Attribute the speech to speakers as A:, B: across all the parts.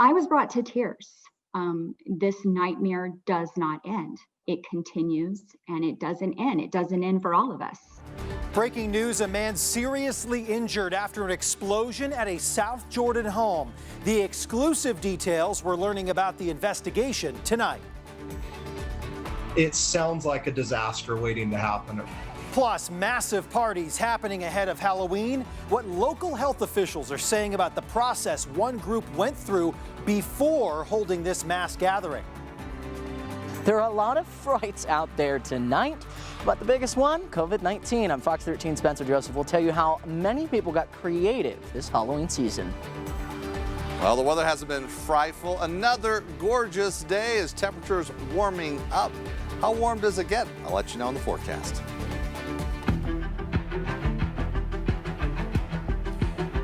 A: I was brought to tears. This nightmare does not end. It continues and it doesn't end. It doesn't end for all of us.
B: Breaking news, a man seriously injured after an explosion at a South Jordan home. The exclusive details we're learning about the investigation tonight.
C: It sounds like a disaster waiting to happen.
B: Plus, massive parties happening ahead of Halloween. What local health officials are saying about the process one group went through before holding this mass gathering.
D: There are a lot of frights out there tonight, but the biggest one, COVID-19. I'm Fox 13 Spencer Joseph. Will tell you how many people got creative this Halloween season.
E: Well, the weather hasn't been frightful. Another gorgeous day as temperatures warming up. How warm does it get? I'll let you know in the forecast.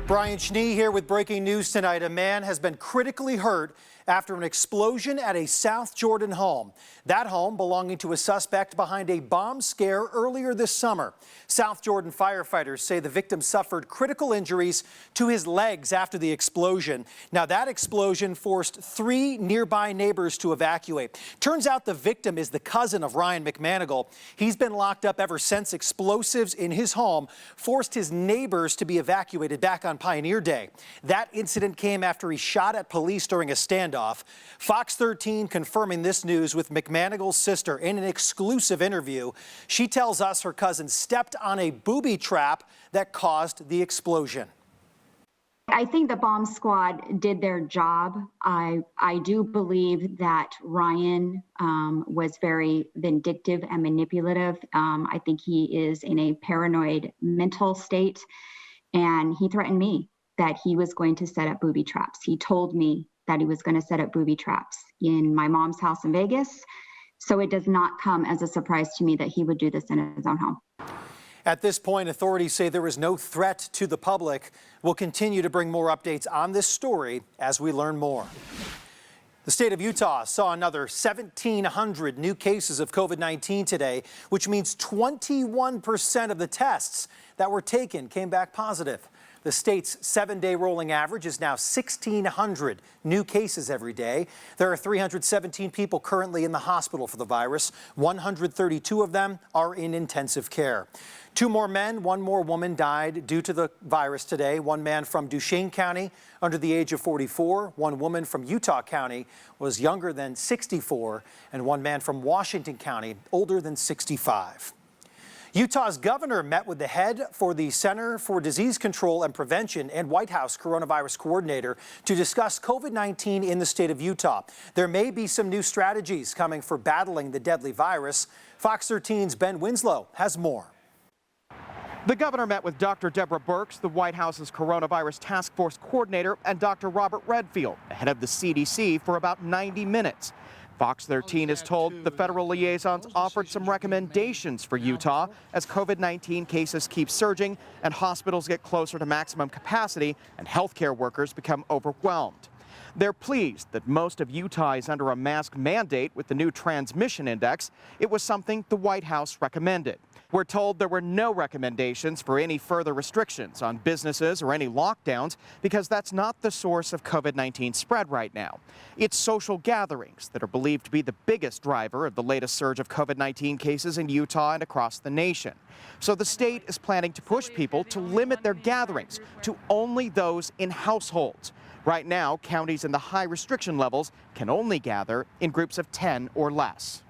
B: Brian Schnee here with breaking news tonight. A man has been critically hurt after an explosion at a South Jordan home. That home belonging to a suspect behind a bomb scare earlier this summer. South Jordan firefighters say the victim suffered critical injuries to his legs after the explosion. Now, that explosion forced 3 nearby neighbors to evacuate. Turns out the victim is the cousin of Ryan McManigal. He's been locked up ever since explosives in his home forced his neighbors to be evacuated back on Pioneer Day. That incident came after he shot at police during a standoff. Fox 13 confirming this news with McManigal's sister in an exclusive interview. She tells us her cousin stepped on a booby trap that caused the explosion.
A: I think the bomb squad did their job. I do believe that Ryan was very vindictive and manipulative. I think he is in a paranoid mental state, and he threatened me that he was going to set up booby traps. He told me that he was going to set up booby traps in my mom's house in Vegas. So it does not come as a surprise to me that he would do this in his own home.
B: At this point, authorities say there is no threat to the public. We'll continue to bring more updates on this story as we learn more. The state of Utah saw another 1,700 new cases of COVID-19 today, which means 21% of the tests that were taken came back positive. The state's 7-day rolling average is now 1,600 new cases every day. There are 317 people currently in the hospital for the virus. 132 of them are in intensive care. 2 more men, 1 more woman died due to the virus today. 1 man from Duchesne County under the age of 44. 1 woman from Utah County was younger than 64. And 1 man from Washington County older than 65. Utah's governor met with the head for the Center for Disease Control and Prevention and White House coronavirus coordinator to discuss COVID-19 in the state of Utah. There may be some new strategies coming for battling the deadly virus. Fox 13's Ben Winslow has more.
F: The governor met with Dr. Deborah Birx, the White House's coronavirus task force coordinator, and Dr. Robert Redfield, the head of the CDC, for about 90 minutes. Fox 13 is told the federal liaisons offered some recommendations for Utah as COVID-19 cases keep surging and hospitals get closer to maximum capacity and healthcare workers become overwhelmed. They're pleased that most of Utah is under a mask mandate with the new transmission index. It was something the White House recommended. We're told there were no recommendations for any further restrictions on businesses or any lockdowns because that's not the source of COVID-19 spread right now. It's social gatherings that are believed to be the biggest driver of the latest surge of COVID-19 cases in Utah and across the nation. So the state is planning to push people to limit their gatherings to only those in households. Right now, counties in the high restriction levels can only gather in groups of 10 or less.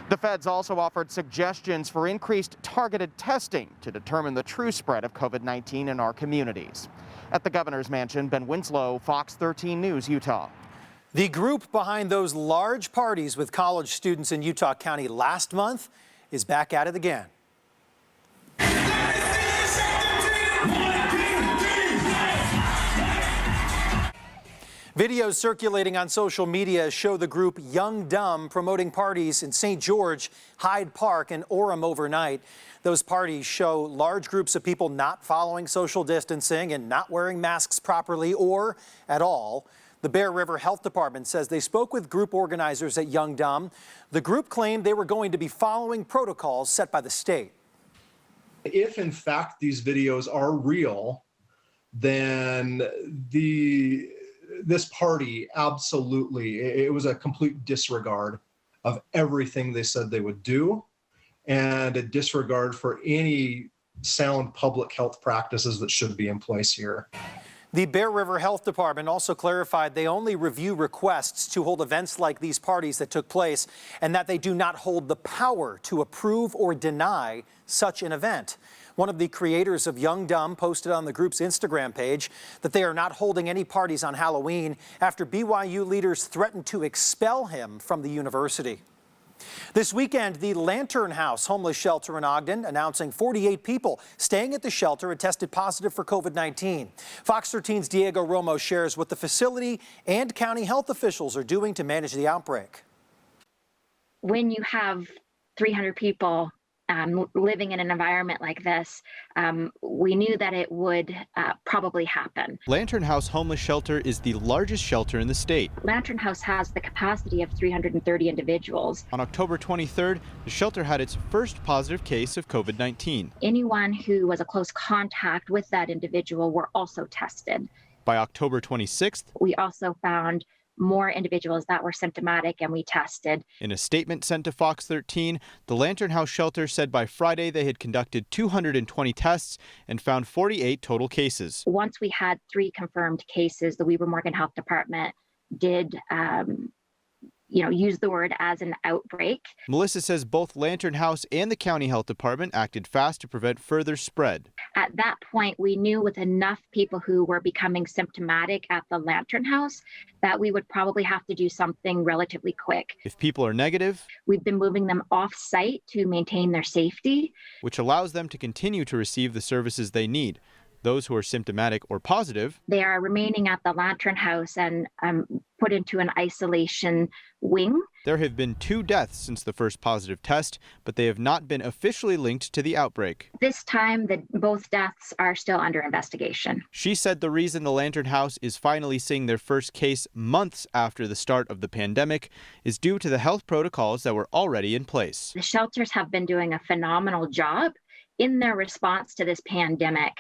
F: The feds also offered suggestions for increased targeted testing to determine the true spread of COVID-19 in our communities. At the governor's mansion, Ben Winslow, Fox 13 News, Utah.
B: The group behind those large parties with college students in Utah County last month is back at it again. Videos circulating on social media show the group Young Dumb promoting parties in St. George, Hyde Park, and Orem overnight. Those parties show large groups of people not following social distancing and not wearing masks properly or at all. The Bear River Health Department says they spoke with group organizers at Young Dumb. The group claimed they were going to be following protocols set by the state.
C: If in fact these videos are real, then this party, absolutely, it was a complete disregard of everything they said they would do, and a disregard for any sound public health practices that should be in place here.
B: The Bear River Health Department also clarified they only review requests to hold events like these parties that took place, and that they do not hold the power to approve or deny such an event. One of the creators of Young Dumb posted on the group's Instagram page that they are not holding any parties on Halloween after BYU leaders threatened to expel him from the university. This weekend, the Lantern House homeless shelter in Ogden announcing 48 people staying at the shelter had tested positive for COVID-19. Fox 13's Diego Romo shares what the facility and county health officials are doing to manage the outbreak.
G: When you have 300 people living in an environment like this, we knew that it would probably happen.
H: Lantern House Homeless Shelter is the largest shelter in the state.
G: Lantern House has the capacity of 330 individuals.
H: On October 23rd, the shelter had its first positive case of COVID-19.
G: Anyone who was a close contact with that individual were also tested.
H: By October 26th,
G: we also found more individuals that were symptomatic, and we tested.
H: In a statement sent to Fox 13, the Lantern House shelter said by Friday they had conducted 220 tests and found 48 total cases.
G: Once we had 3 confirmed cases, the Weber Morgan Health Department did use the word as an outbreak.
H: Melissa says both Lantern House and the county health department acted fast to prevent further spread.
G: At that point, we knew with enough people who were becoming symptomatic at the Lantern House that we would probably have to do something relatively quick.
H: If people are negative,
G: we've been moving them off-site to maintain their safety,
H: which allows them to continue to receive the services they need. Those who are symptomatic or positive,
G: they are remaining at the Lantern House and put into an isolation wing.
H: There have been 2 deaths since the first positive test, but they have not been officially linked to the outbreak.
G: This time, both deaths are still under investigation.
H: She said the reason the Lantern House is finally seeing their first case months after the start of the pandemic is due to the health protocols that were already in place.
G: The shelters have been doing a phenomenal job in their response to this pandemic.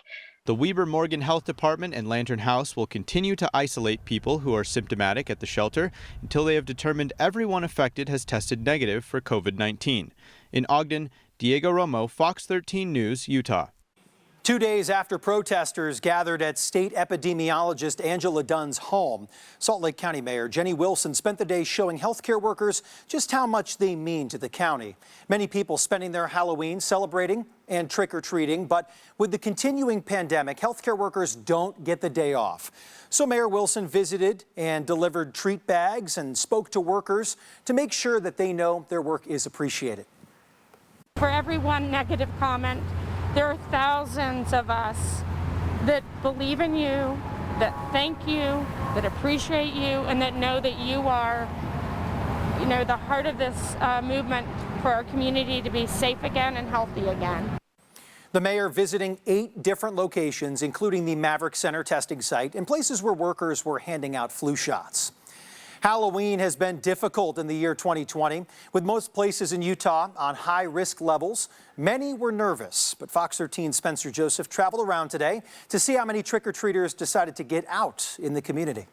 H: The Weber Morgan Health Department and Lantern House will continue to isolate people who are symptomatic at the shelter until they have determined everyone affected has tested negative for COVID-19. In Ogden, Diego Romo, Fox 13 News, Utah.
B: 2 days after protesters gathered at state epidemiologist Angela Dunn's home, Salt Lake County Mayor Jenny Wilson spent the day showing healthcare workers just how much they mean to the county. Many people spending their Halloween celebrating and trick-or-treating, but with the continuing pandemic, healthcare workers don't get the day off. So Mayor Wilson visited and delivered treat bags and spoke to workers to make sure that they know their work is appreciated.
I: For every one negative comment, there are thousands of us that believe in you, that thank you, that appreciate you, and that know that you are, the heart of this movement for our community to be safe again and healthy again.
B: The mayor visiting 8 different locations, including the Maverick Center testing site and places where workers were handing out flu shots. Halloween has been difficult in the year 2020, with most places in Utah on high risk levels. Many were nervous, but Fox 13's Spencer Joseph traveled around today to see how many trick-or-treaters decided to get out in the community.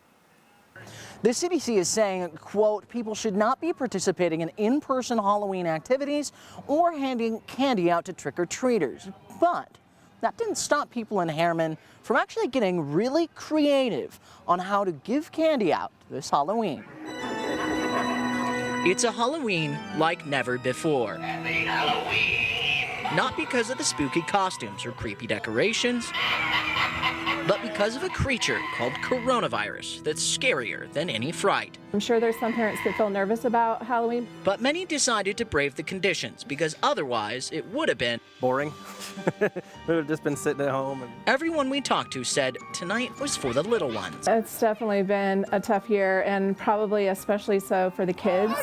D: The CDC is saying, quote, people should not be participating in in-person Halloween activities or handing candy out to trick-or-treaters. But that didn't stop people in Herriman from actually getting really creative on how to give candy out this Halloween. It's a Halloween like never before. Happy Halloween! Not because of the spooky costumes or creepy decorations, but because of a creature called coronavirus that's scarier than any fright.
J: I'm sure there's some parents that feel nervous about Halloween.
D: But many decided to brave the conditions because otherwise it would have been
K: boring. We would have just been sitting at home.
D: Everyone we talked to said tonight was for the little ones.
J: It's definitely been a tough year, and probably especially so for the kids.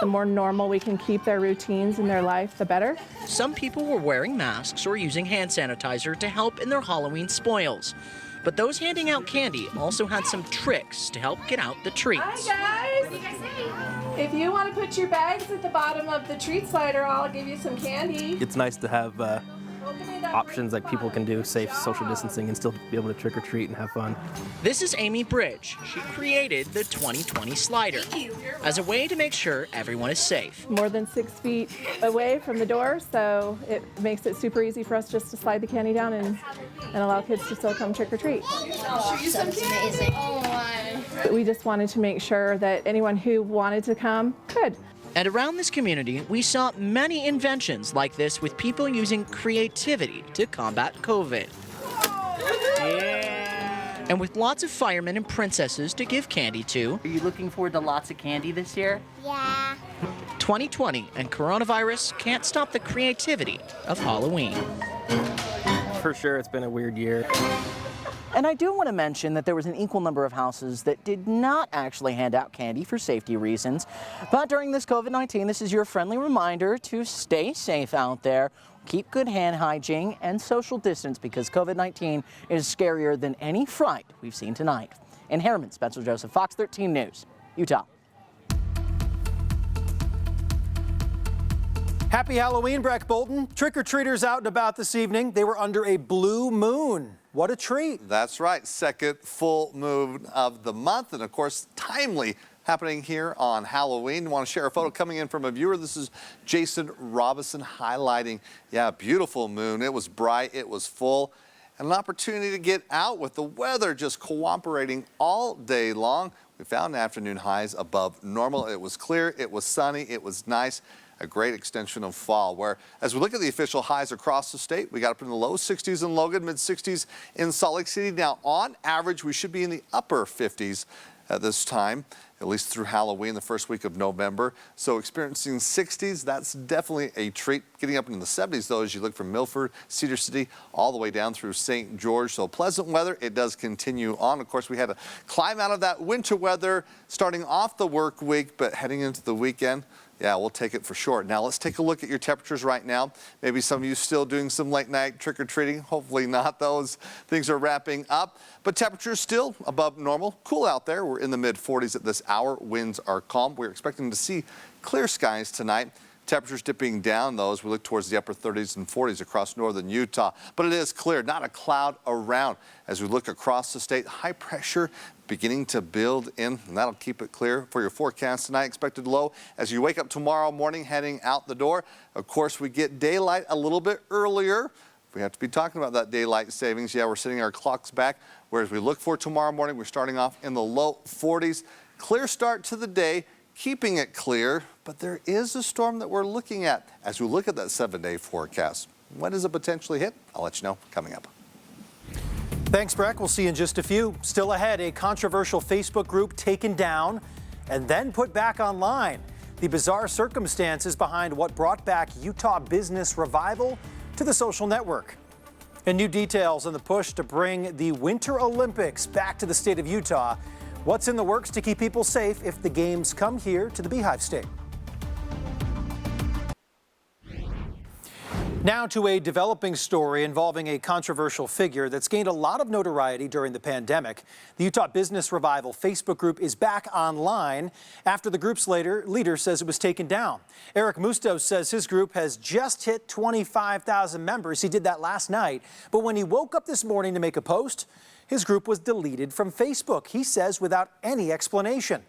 J: The more normal we can keep their routines in their life, the better.
D: Some people were wearing masks or using hand sanitizer to help in their Halloween spoils. But those handing out candy also had some tricks to help get out the treats.
J: Hi guys! If you want to put your bags at the bottom of the treat slider, I'll give you some candy.
K: It's nice to have options like people can do, safe social distancing, and still be able to trick or treat and have fun.
D: This is Amy Bridge. She created the 2020 slider as a way to make sure everyone is safe.
J: More than 6 feet away from the door, so it makes it super easy for us just to slide the candy down and allow kids to still come trick or treat.
L: Amazing. Oh my.
J: We just wanted to make sure that anyone who wanted to come could.
D: And around this community, we saw many inventions like this with people using creativity to combat COVID. Yeah. And with lots of firemen and princesses to give candy to.
M: Are you looking forward to lots of candy this year?
L: Yeah.
D: 2020 and coronavirus can't stop the creativity of Halloween.
K: For sure, it's been a weird year.
D: And I do want to mention that there was an equal number of houses that did not actually hand out candy for safety reasons. But during this COVID-19, this is your friendly reminder to stay safe out there, keep good hand hygiene and social distance, because COVID-19 is scarier than any fright we've seen tonight. In Harriman, Spencer Joseph, Fox 13 News, Utah.
B: Happy Halloween, Breck Bolton. Trick-or-treaters out and about this evening. They were under a blue moon. What a treat.
E: That's right. Second full moon of the month. And of course, timely happening here on Halloween. I want to share a photo coming in from a viewer. This is Jason Robinson highlighting, beautiful moon. It was bright. It was full. And an opportunity to get out with the weather just cooperating all day long. We found afternoon highs above normal. It was clear. It was sunny. It was nice. A great extension of fall, where as we look at the official highs across the state, we got up in the low 60s in Logan, mid 60s in Salt Lake City. Now, on average, we should be in the upper 50s at this time, at least through Halloween, the first week of November. So experiencing 60s, that's definitely a treat. Getting up into the 70s, though, as you look from Milford, Cedar City, all the way down through St. George. So pleasant weather. It does continue on. Of course, we had to climb out of that winter weather starting off the work week, but heading into the weekend, yeah, we'll take it for sure. Now, let's take a look at your temperatures right now. Maybe some of you still doing some late night trick-or-treating. Hopefully not. Those things are wrapping up. But temperatures still above normal. Cool out there. We're in the mid-40s at this hour. Winds are calm. We're expecting to see clear skies tonight. Temperatures dipping down, though, as we look towards the upper 30s and 40s across northern Utah. But it is clear, not a cloud around. As we look across the state, high pressure beginning to build in, and that'll keep it clear for your forecast tonight. Expected low as you wake up tomorrow morning heading out the door. Of course, we get daylight a little bit earlier. We have to be talking about that daylight savings. Yeah, we're setting our clocks back. Whereas we look for tomorrow morning, we're starting off in the low 40s. Clear start to the day, keeping it clear, but there is a storm that we're looking at as we look at that 7-day forecast. When does it potentially hit? I'll let you know coming up.
B: Thanks, Breck. We'll see you in just a few. Still ahead, a controversial Facebook group taken down and then put back online. The bizarre circumstances behind what brought back Utah Business Revival to the social network. And new details on the push to bring the Winter Olympics back to the state of Utah. What's in the works to keep people safe if the games come here to the Beehive State? Now to a developing story involving a controversial figure that's gained a lot of notoriety during the pandemic. The Utah Business Revival Facebook group is back online after the group's leader says it was taken down. Eric Mustos says his group has just hit 25,000 members. He did that last night, but when he woke up this morning to make a post, his group was deleted from Facebook, he says, without any explanation.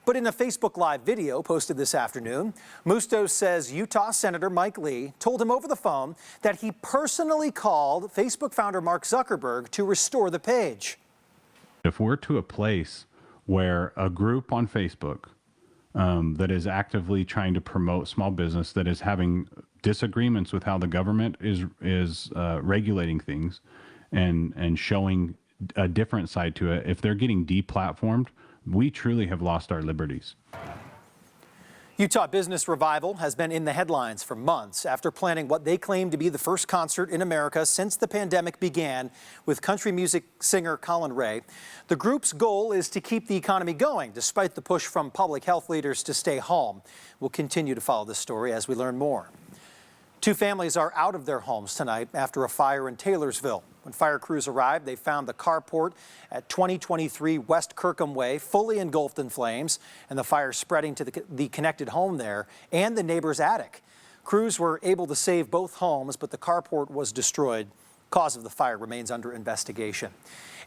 B: But in a Facebook Live video posted this afternoon, Mustos says Utah Senator Mike Lee told him over the phone that he personally called Facebook founder Mark Zuckerberg to restore the page.
N: If we're to a place where a group on Facebook that is actively trying to promote small business, that is having disagreements with how the government is regulating things and showing a different side to it, if they're getting deplatformed, we truly have lost our liberties.
B: Utah Business Revival has been in the headlines for months after planning what they claim to be the first concert in America since the pandemic began with country music singer Colin Ray. The group's goal is to keep the economy going despite the push from public health leaders to stay home. We'll continue to follow this story as we learn more. Two families are out of their homes tonight after a fire in Taylorsville. When fire crews arrived, they found the carport at 2023 West Kirkham Way fully engulfed in flames, and the fire spreading to the connected home there and the neighbor's attic. Crews were able to save both homes, but the carport was destroyed. Cause of the fire remains under investigation.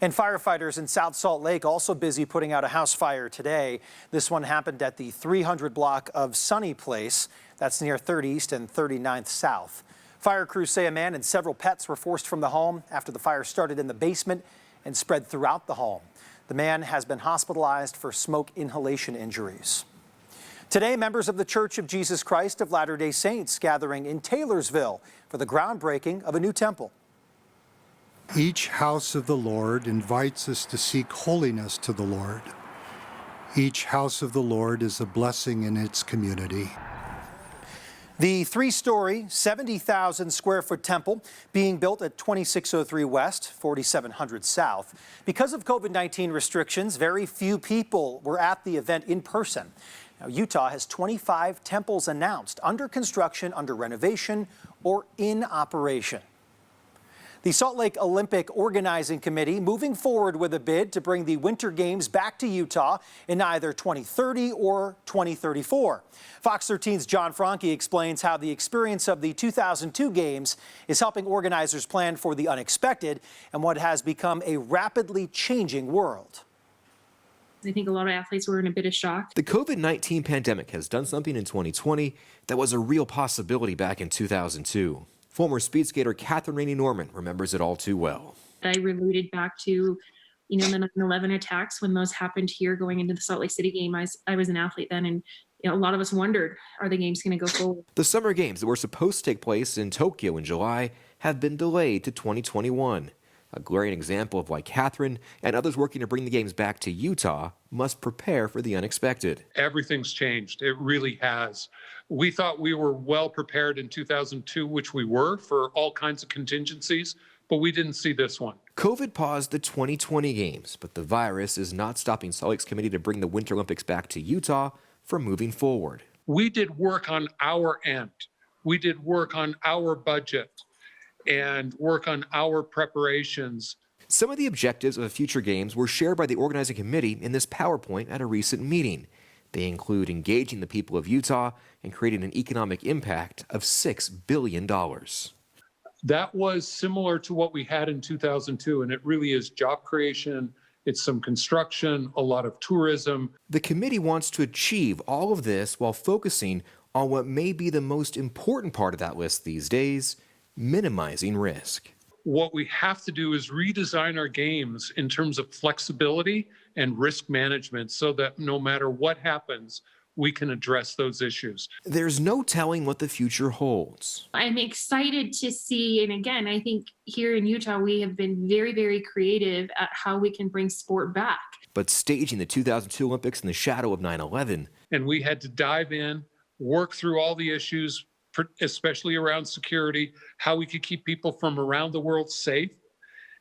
B: And firefighters in South Salt Lake also busy putting out a house fire today. This one happened at the 300 block of Sunny Place. That's near 3rd East and 39th South. Fire crews say a man and several pets were forced from the home after the fire started in the basement and spread throughout the home. The man has been hospitalized for smoke inhalation injuries. Today, members of the Church of Jesus Christ of Latter-day Saints gathering in Taylorsville for the groundbreaking of a new temple.
O: Each house of the Lord invites us to seek holiness to the Lord. Each house of the Lord is a blessing in its community.
B: The 3-story, 70,000 square foot temple being built at 2603 West, 4700 South. Because of COVID-19 restrictions, very few people were at the event in person. Now, Utah has 25 temples announced under construction, under renovation, or in operation. The Salt Lake Olympic Organizing Committee moving forward with a bid to bring the Winter Games back to Utah in either 2030 or 2034. Fox 13's John Franke explains how the experience of the 2002 Games is helping organizers plan for the unexpected and what has become a rapidly changing world.
P: I think a lot of athletes were in a bit of shock.
Q: The COVID-19 pandemic has done something in 2020 that was a real possibility back in 2002. Former speed skater Catherine Rainey Norman remembers it all too well.
P: I related back to, the 9/11 attacks when those happened here going into the Salt Lake City game. I was an athlete then, and a lot of us wondered, are the games going to go forward?
Q: The Summer Games that were supposed to take place in Tokyo in July have been delayed to 2021. A glaring example of why Catherine and others working to bring the games back to Utah must prepare for the unexpected.
R: Everything's changed. It really has. We thought we were well prepared in 2002, which we were, for all kinds of contingencies, but we didn't see this one.
Q: COVID paused the 2020 games, but the virus is not stopping Salt Lake's committee to bring the Winter Olympics back to Utah from moving forward.
R: We did work on our end. We did work on our budget and work on our preparations.
Q: Some of the objectives of future games were shared by the organizing committee in this PowerPoint at a recent meeting. They include engaging the people of Utah and creating an economic impact of $6 billion.
R: That was similar to what we had in 2002, and it really is job creation. It's some construction, a lot of tourism.
Q: The committee wants to achieve all of this while focusing on what may be the most important part of that list these days: minimizing risk.
R: What we have to do is redesign our games in terms of flexibility and risk management so that no matter what happens, we can address those issues.
Q: There's no telling what the future holds.
P: I'm excited to see, and again, I think here in Utah, we have been very, very creative at how we can bring sport back.
Q: But staging the 2002 Olympics in the shadow of 9/11.
R: And we had to dive in, work through all the issues, especially around security, how we could keep people from around the world safe.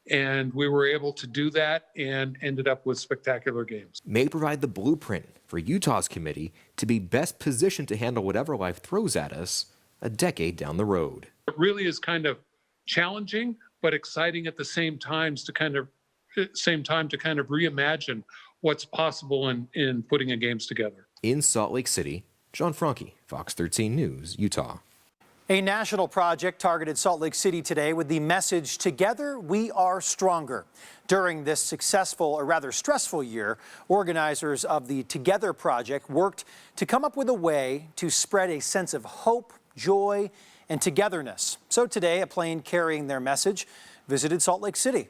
R: And we were able to do that and ended up with spectacular games.
Q: May provide the blueprint for Utah's committee to be best positioned to handle whatever life throws at us a decade down the road.
R: It really is kind of challenging, but exciting at the same time to kind of reimagine what's possible in putting a games together.
Q: In Salt Lake City, John Franke, Fox 13 News, Utah.
B: A national project targeted Salt Lake City today with the message, "Together we are stronger." During this successful, or rather stressful year, organizers of the Together Project worked to come up with a way to spread a sense of hope, joy, and togetherness. So today, a plane carrying their message visited Salt Lake City.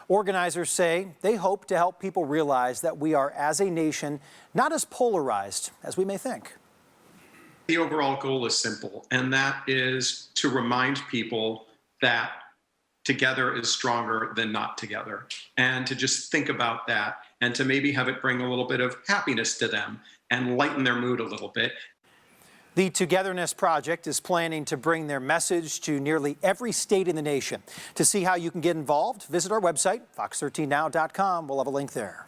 B: Organizers say they hope to help people realize that we are, as a nation, not as polarized as we may think.
S: The overall goal is simple, and that is to remind people that together is stronger than not together, and to just think about that and to maybe have it bring a little bit of happiness to them and lighten their mood a little bit.
B: The Togetherness Project is planning to bring their message to nearly every state in the nation. To see how you can get involved, visit our website, fox13now.com. We'll have a link there.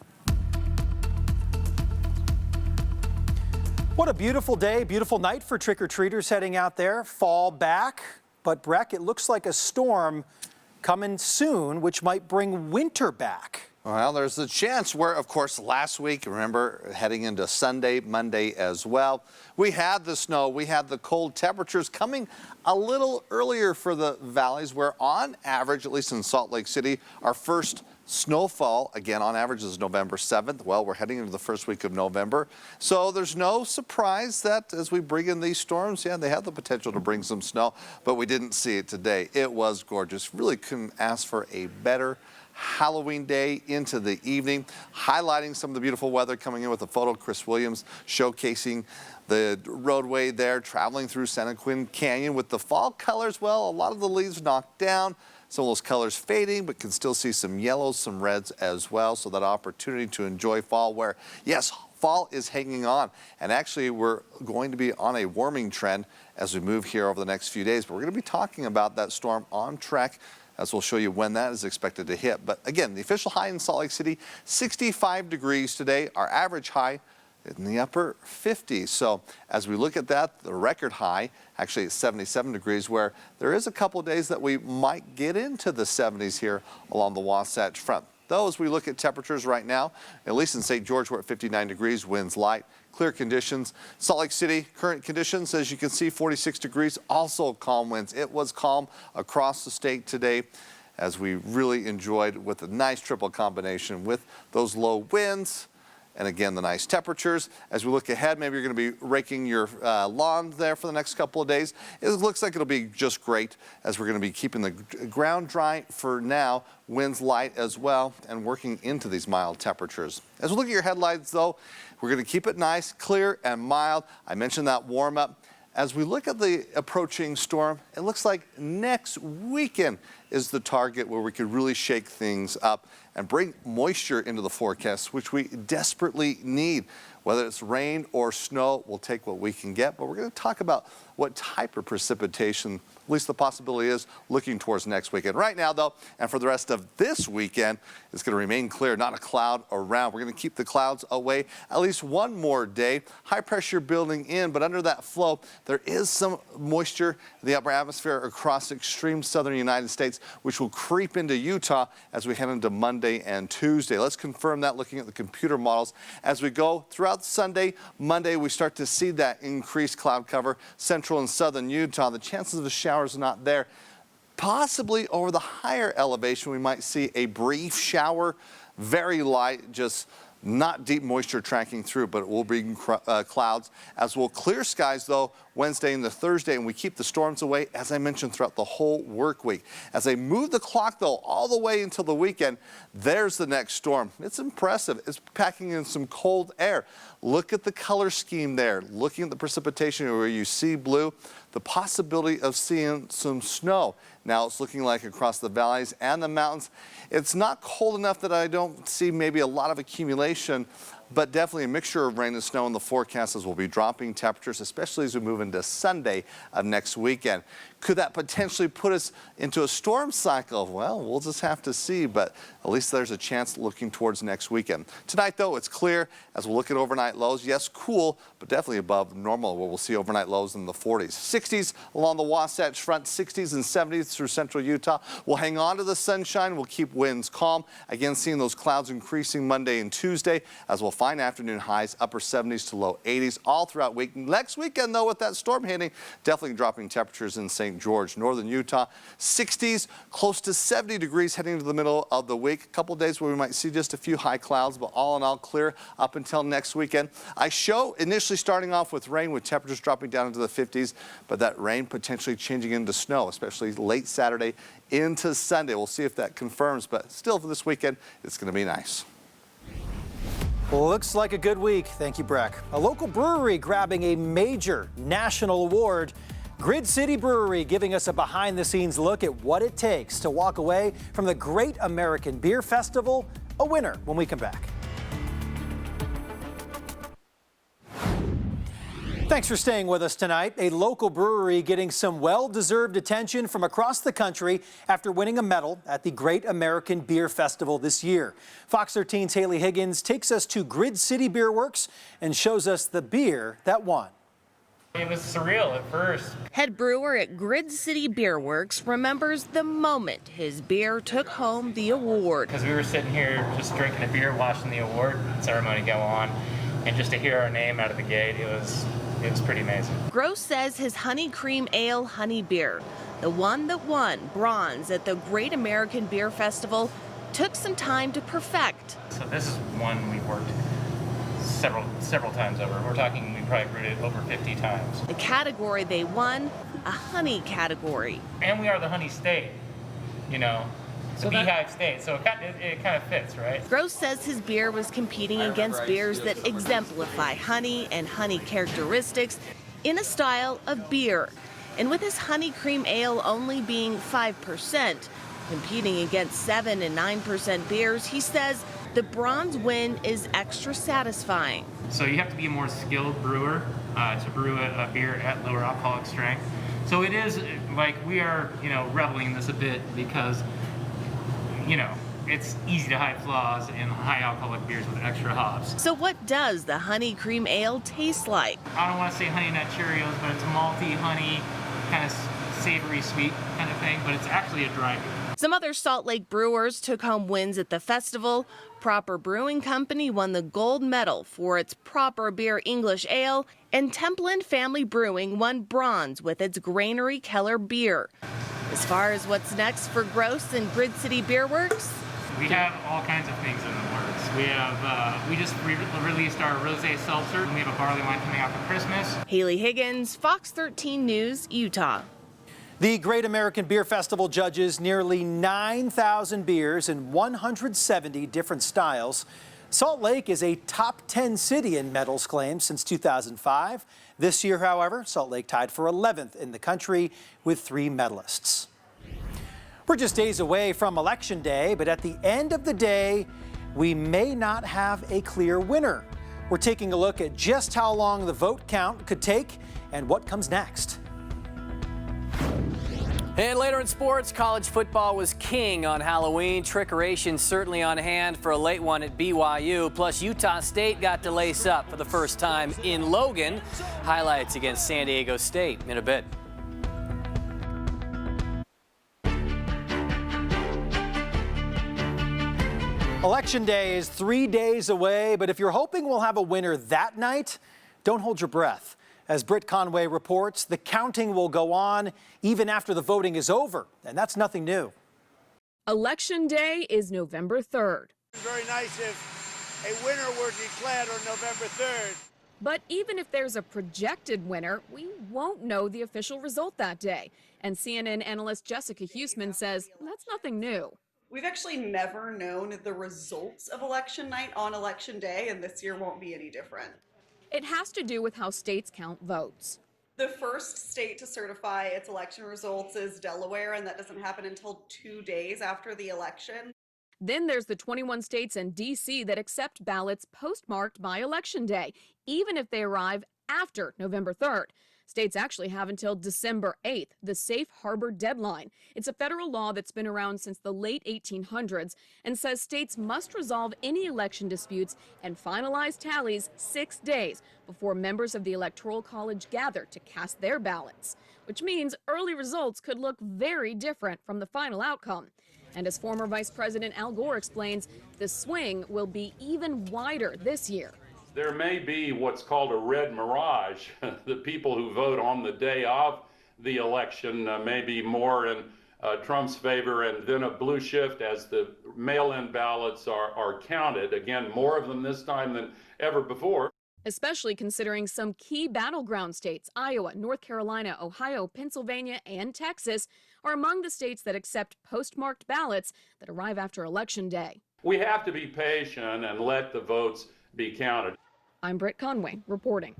B: What a beautiful day, beautiful night for trick-or-treaters heading out there. Fall back, but Breck, it looks like a storm coming soon, which might bring winter back.
E: Well, there's a chance where, of course, last week, remember, heading into Sunday, Monday as well, we had the snow, we had the cold temperatures coming a little earlier for the valleys, where on average, at least in Salt Lake City, our first snowfall, again, on average is November 7th. Well, we're heading into the first week of November. So there's no surprise that as we bring in these storms, yeah, they have the potential to bring some snow, but we didn't see it today. It was gorgeous. Really couldn't ask for a better Halloween day into the evening, highlighting some of the beautiful weather, coming in with a photo. Chris Williams showcasing the roadway there, traveling through Santaquin Canyon with the fall colors. Well, a lot of the leaves knocked down, some of those colors fading, but can still see some yellows, some reds as well. So that opportunity to enjoy fall, where yes, fall is hanging on. And actually, we're going to be on a warming trend as we move here over the next few days. But we're going to be talking about that storm on track, as we'll show you when that is expected to hit. But again, the official high in Salt Lake City, 65 degrees today. Our average high in the upper 50s. So as we look at that, the record high actually at 77 degrees, where there is a couple of days that we might get into the 70s here along the Wasatch Front. Though as we look at temperatures right now, at least in St. George, we're at 59 degrees, winds light, clear conditions. Salt Lake City, current conditions, as you can see, 46 degrees, also calm winds. It was calm across the state today, as we really enjoyed with a nice triple combination with those low winds and again the nice temperatures. As we look ahead, maybe you're going to be raking your lawn there for the next couple of days. It looks like it'll be just great, as we're going to be keeping the ground dry for now, winds light as well, and working into these mild temperatures. As we look at your headlights though, we're going to keep it nice, clear and mild. I mentioned that warm up. As we look at the approaching storm, it looks like next weekend is the target where we could really shake things up and bring moisture into the forecast, which we desperately need. Whether it's rain or snow, we'll take what we can get, but we're going to talk about what type of precipitation, at least the possibility is, looking towards next weekend. Right now, though, and for the rest of this weekend, it's going to remain clear, not a cloud around. We're going to keep the clouds away at least one more day. High pressure building in, but under that flow, there is some moisture in the upper atmosphere across extreme southern United States, which will creep into Utah as we head into Monday and Tuesday. Let's confirm that looking at the computer models. As we go throughout Sunday, Monday, we start to see that increased cloud cover. Central and southern Utah, the chances of the showers are not there. Possibly over the higher elevation, we might see a brief shower, very light, just not deep moisture tracking through, but it will bring clouds. As we'll clear skies, though, Wednesday and the Thursday, and we keep the storms away, as I mentioned, throughout the whole work week. As I move the clock, though, all the way until the weekend, there's the next storm. It's impressive. It's packing in some cold air. Look at the color scheme there. Looking at the precipitation where you see blue, the possibility of seeing some snow. Now it's looking like across the valleys and the mountains. It's not cold enough that I don't see maybe a lot of accumulation, but definitely a mixture of rain and snow in the forecast, as we'll be dropping temperatures, especially as we move into Sunday of next weekend. Could that potentially put us into a storm cycle? Well, we'll just have to see, but at least there's a chance looking towards next weekend. Tonight, though, it's clear as we'll look at overnight lows. Yes, cool, but definitely above normal, where we'll see overnight lows in the 40s. 60s along the Wasatch Front, 60s and 70s through central Utah. We'll hang on to the sunshine. We'll keep winds calm. Again, seeing those clouds increasing Monday and Tuesday, as we'll find afternoon highs, upper 70s to low 80s all throughout week. Next weekend, though, with that storm hitting, definitely dropping temperatures in St. George, northern Utah, 60s, close to 70 degrees heading into the middle of the week. A couple days where we might see just a few high clouds, but all in all clear up until next weekend. I show initially starting off with rain, with temperatures dropping down into the 50s, but that rain potentially changing into snow, especially late Saturday into Sunday. We'll see if that confirms, but still for this weekend, it's going to be nice.
B: Looks like a good week. Thank you, Breck. A local brewery grabbing a major national award. Grid City Brewery giving us a behind-the-scenes look at what it takes to walk away from the Great American Beer Festival a winner when we come back. Thanks for staying with us tonight. A local brewery getting some well-deserved attention from across the country after winning a medal at the Great American Beer Festival this year. Fox 13's Haley Higgins takes us to Grid City Beer Works and shows us the beer that won.
T: It was surreal at first.
U: Head brewer at Grid City Beer Works remembers the moment his beer took home the award.
T: Because we were sitting here just drinking a beer, watching the award ceremony go on, and just to hear our name out of the gate, it was pretty amazing.
U: Gross says his Honey Cream Ale honey beer, the one that won bronze at the Great American Beer Festival, took some time to perfect.
T: So this is one we worked several times over. We're talking, we probably brewed it over 50 times.
U: The category they won, a honey category.
T: And we are the honey state, you know, the beehive state, so it kind of fits, right?
U: Gross says his beer was competing against beers that exemplify honey and honey characteristics in a style of beer. And with his Honey Cream Ale only being 5%, competing against 7 and 9% beers, he says the bronze win is extra satisfying.
T: So you have to be a more skilled brewer to brew a beer at lower alcoholic strength. So it is like we are, you know, reveling in this a bit because, you know, it's easy to hide flaws in high alcoholic beers with extra hops.
U: So what does the Honey Cream Ale taste like?
T: I don't want to say Honey Nut Cheerios, but it's malty, honey, kind of savory, sweet kind of thing, but it's actually a dry beer.
U: Some other Salt Lake brewers took home wins at the festival. Proper Brewing Company won the gold medal for its Proper Beer English Ale, and Templeton Family Brewing won bronze with its Granary Keller beer. As far as what's next for Gross and Grid City Beer Works,
T: we have all kinds of things in the works. We have we just released our rosé seltzer, and we have a barley wine coming out for Christmas.
U: Haley Higgins, Fox 13 News, Utah.
B: The Great American Beer Festival judges nearly 9,000 beers in 170 different styles. Salt Lake is a top 10 city in medals claims since 2005. This year, however, Salt Lake tied for 11th in the country with 3 medalists. We're just days away from Election Day, but at the end of the day, we may not have a clear winner. We're taking a look at just how long the vote count could take and what comes next.
V: And later in sports, college football was king on Halloween. Trickeration certainly on hand for a late one at BYU. Plus, Utah State got to lace up for the first time in Logan. Highlights against San Diego State in a bit.
B: Election Day is 3 days away, but if you're hoping we'll have a winner that night, don't hold your breath. As Britt Conway reports, the counting will go on even after the voting is over, and that's nothing new.
W: Election Day is November 3rd.
X: Very nice if a winner were declared on November 3rd.
W: But even if there's a projected winner, we won't know the official result that day. And CNN analyst Jessica Huseman says that's nothing new.
Y: We've actually never known the results of election night on Election Day, and this year won't be any different.
W: It has to do with how states count votes.
Y: The first state to certify its election results is Delaware, and that doesn't happen until 2 days after the election.
W: Then there's the 21 states and D.C. that accept ballots postmarked by Election Day, even if they arrive after November 3rd. States actually have until December 8th, the safe harbor deadline. It's a federal law that's been around since the late 1800s and says states must resolve any election disputes and finalize tallies 6 days before members of the Electoral College gather to cast their ballots, which means early results could look very different from the final outcome. And as former Vice President Al Gore explains, the swing will be even wider this year.
Z: There may be what's called a red mirage. The people who vote on the day of the election may be more in Trump's favor, and then a blue shift as the mail-in ballots are counted. Again, more of them this time than ever before.
W: Especially considering some key battleground states, Iowa, North Carolina, Ohio, Pennsylvania, and Texas, are among the states that accept postmarked ballots that arrive after Election Day.
Z: We have to be patient and let the votes be counted.
W: I'm Britt Conway reporting.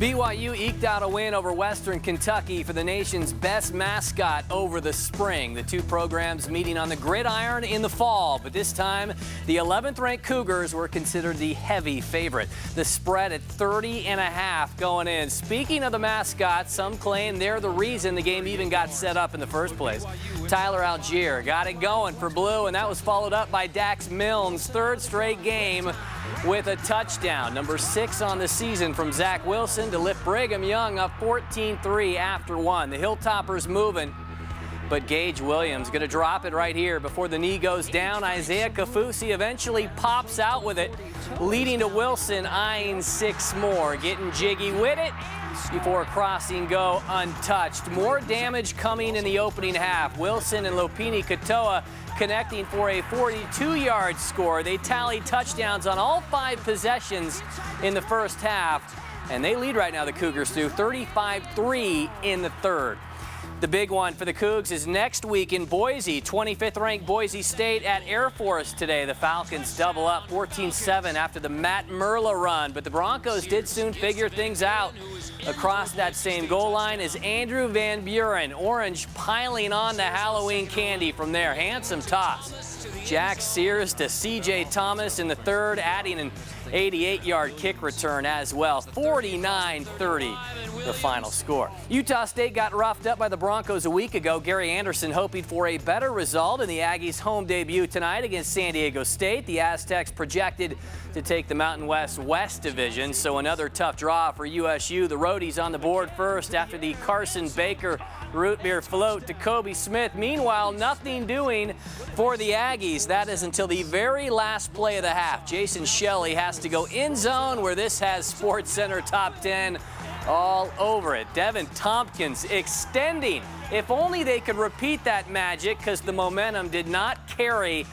V: BYU eked out a win over Western Kentucky for the nation's best mascot over the spring. The two programs meeting on the gridiron in the fall, but this time the 11th ranked Cougars were considered the heavy favorite. The spread at 30.5 going in. Speaking of the mascots, some claim they're the reason the game even got set up in the first place. Tyler Algier got it going for Blue, and that was followed up by Dax Milne's third straight game with a touchdown. Number 6 on the season from Zach Wilson to lift Brigham Young up 14-3 after one. The Hilltoppers moving, but Gage Williams going to drop it right here before the knee goes down. Isaiah Kafusi eventually pops out with it, leading to Wilson eyeing 6 more, getting jiggy with it before crossing go untouched. More damage coming in the opening half. Wilson and Lopini Katoa connecting for a 42-yard score. They tally touchdowns on all 5 possessions in the first half, and they lead right now, the Cougars, through 35-3 in the third. The big one for the Cougs is next week in Boise. 25th ranked Boise State at Air Force today. The Falcons double up 14-7 after the Matt Merla run, but the Broncos did soon figure things out. Across that same goal line is Andrew Van Buren. Orange piling on the Halloween candy from there. Handsome toss. Jack Sears to C.J. Thomas in the third, adding an 88-yard kick return as well. 49-30 the final score. Utah State got roughed up by the Broncos a week ago. Gary Anderson hoping for a better result in the Aggies' home debut tonight against San Diego State. The Aztecs projected to take the Mountain West Division, so another tough draw for USU. The Roadies on the board first after the Carson Baker root beer float to Kobe Smith. Meanwhile, nothing doing for the Aggies. That is until the very last play of the half. Jason Shelley has to go in zone, where this has Sports Center Top 10 all over it. Devin Tompkins extending. If only they could repeat that magic, because the momentum did not carry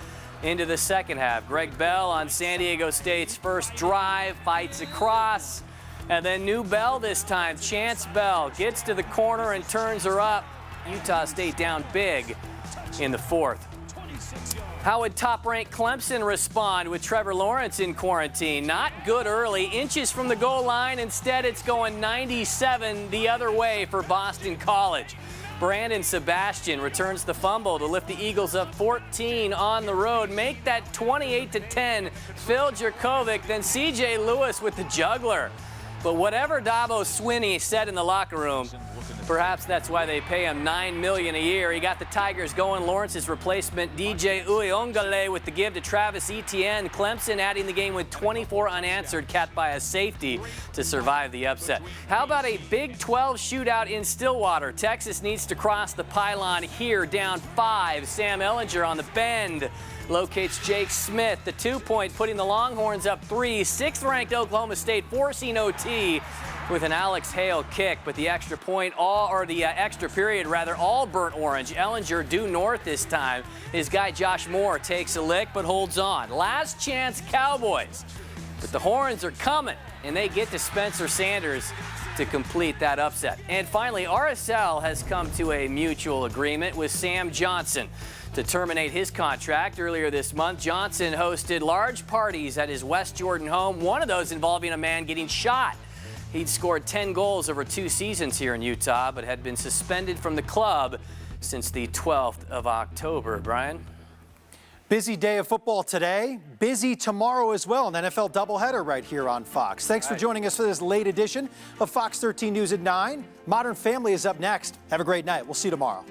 V: into the second half. Greg Bell on San Diego State's first drive, fights across, and then new Bell this time. Chance Bell gets to the corner and turns her up. Utah State down big in the fourth. How would top-ranked Clemson respond with Trevor Lawrence in quarantine? Not good early, inches from the goal line. Instead, it's going 97 the other way for Boston College. Brandon Sebastian returns the fumble to lift the Eagles up 14 on the road. Make that 28-10. Phil Jurkovec, then C.J. Lewis with the juggler. But whatever Dabo Swinney said in the locker room, perhaps that's why they pay him $9 million a year. He got the Tigers going. Lawrence's replacement, DJ Uyongale, with the give to Travis Etienne. Clemson adding the game with 24 unanswered, capped by a safety to survive the upset. How about a Big 12 shootout in Stillwater? Texas needs to cross the pylon here, down 5. Sam Ehlinger on the bend locates Jake Smith. The 2-point putting the Longhorns up 3. 6th-ranked Oklahoma State forcing OT with an Alex Hale kick, but the extra point, extra period rather, all burnt orange. Ehlinger due north this time. His guy Josh Moore takes a lick but holds on. Last chance Cowboys, but the Horns are coming, and they get to Spencer Sanders to complete that upset. And finally, RSL has come to a mutual agreement with Sam Johnson to terminate his contract. Earlier this month, Johnson hosted large parties at his West Jordan home, one of those involving a man getting shot. He'd scored 10 goals over 2 seasons here in Utah, but had been suspended from the club since the 12th of October. Brian?
B: Busy day of football today, busy tomorrow as well, an NFL doubleheader right here on Fox. Thanks for joining us for this late edition of Fox 13 News at 9. Modern Family is up next. Have a great night. We'll see you tomorrow.